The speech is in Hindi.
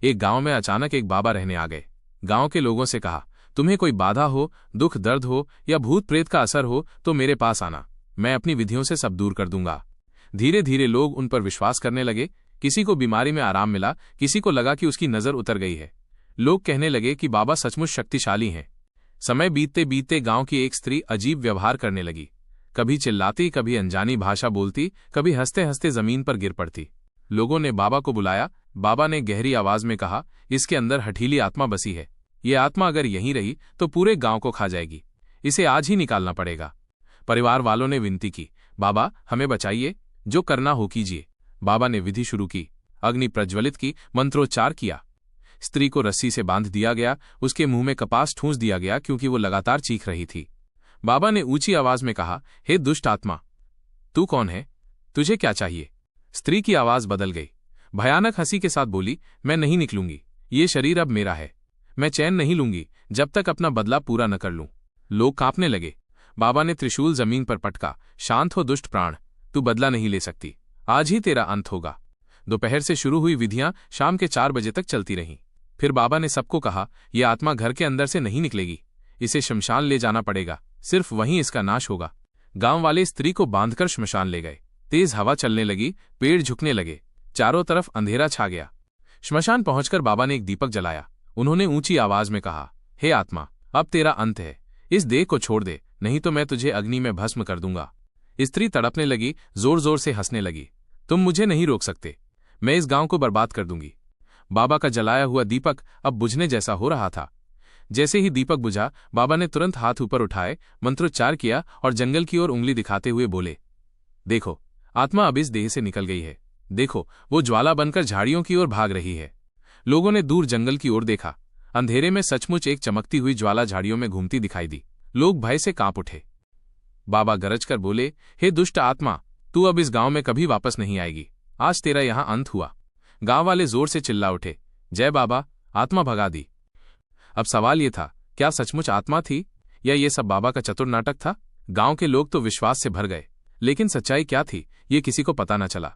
एक गांव में अचानक एक बाबा रहने आ गए। गांव के लोगों से कहा, तुम्हें कोई बाधा हो, दुख दर्द हो या भूत प्रेत का असर हो तो मेरे पास आना, मैं अपनी विधियों से सब दूर कर दूंगा। धीरे धीरे लोग उन पर विश्वास करने लगे। किसी को बीमारी में आराम मिला, किसी को लगा कि उसकी नजर उतर गई है। लोग कहने लगे कि बाबा सचमुच शक्तिशाली हैं। समय बीतते बीतते गांव की एक स्त्री अजीब व्यवहार करने लगी। कभी चिल्लाती, कभी अनजानी भाषा बोलती, कभी हंसते हंसते जमीन पर गिर पड़ती। लोगों ने बाबा को बुलाया। बाबा ने गहरी आवाज में कहा, इसके अंदर हठीली आत्मा बसी है। ये आत्मा अगर यहीं रही तो पूरे गांव को खा जाएगी। इसे आज ही निकालना पड़ेगा। परिवार वालों ने विनती की, बाबा हमें बचाइए, जो करना हो कीजिए। बाबा ने विधि शुरू की। अग्नि प्रज्वलित की, मंत्रोच्चार किया। स्त्री को रस्सी से बांध दिया गया। उसके मुंह में कपास ठूंस दिया गया क्योंकि वो लगातार चीख रही थी। बाबा ने ऊंची आवाज में कहा, हे दुष्ट आत्मा, तू कौन है? तुझे क्या चाहिए? स्त्री की आवाज बदल गई। भयानक हंसी के साथ बोली, मैं नहीं निकलूंगी। ये शरीर अब मेरा है। मैं चैन नहीं लूंगी जब तक अपना बदला पूरा न कर लूं। लोग कांपने लगे। बाबा ने त्रिशूल जमीन पर पटका, शांत हो दुष्ट प्राण, तू बदला नहीं ले सकती। आज ही तेरा अंत होगा। दोपहर से शुरू हुई विधियां शाम के 4 बजे तक चलती रहीं। फिर बाबा ने सबको कहा, यह आत्मा घर के अंदर से नहीं निकलेगी, इसे श्मशान ले जाना पड़ेगा, सिर्फ वहीं इसका नाश होगा। गांव वाले स्त्री को बांधकर श्मशान ले गए। तेज हवा चलने लगी, पेड़ झुकने लगे, चारों तरफ अंधेरा छा गया। श्मशान पहुंचकर बाबा ने एक दीपक जलाया। उन्होंने ऊंची आवाज में कहा, हे आत्मा, अब तेरा अंत है। इस देह को छोड़ दे, नहीं तो मैं तुझे अग्नि में भस्म कर दूंगा। स्त्री तड़पने लगी, जोर जोर से हंसने लगी, तुम मुझे नहीं रोक सकते, मैं इस गांव को बर्बाद कर दूंगी। बाबा का जलाया हुआ दीपक अब बुझने जैसा हो रहा था। जैसे ही दीपक बुझा, बाबा ने तुरंत हाथ ऊपर उठाए, मंत्रोच्चार किया और जंगल की ओर उंगली दिखाते हुए बोले, देखो, आत्मा अब इस देह से निकल गई है। देखो, वो ज्वाला बनकर झाड़ियों की ओर भाग रही है। लोगों ने दूर जंगल की ओर देखा। अंधेरे में सचमुच एक चमकती हुई ज्वाला झाड़ियों में घूमती दिखाई दी। लोग भय से कांप उठे। बाबा गरज कर बोले, हे दुष्ट आत्मा, तू अब इस गांव में कभी वापस नहीं आएगी। आज तेरा यहां अंत हुआ। गांव वाले जोर से चिल्ला उठे, जय बाबा, आत्मा भगा दी। अब सवाल ये था, क्या सचमुच आत्मा थी या ये सब बाबा का चतुर नाटक था? गांव के लोग तो विश्वास से भर गए, लेकिन सच्चाई क्या थी ये किसी को पता न चला।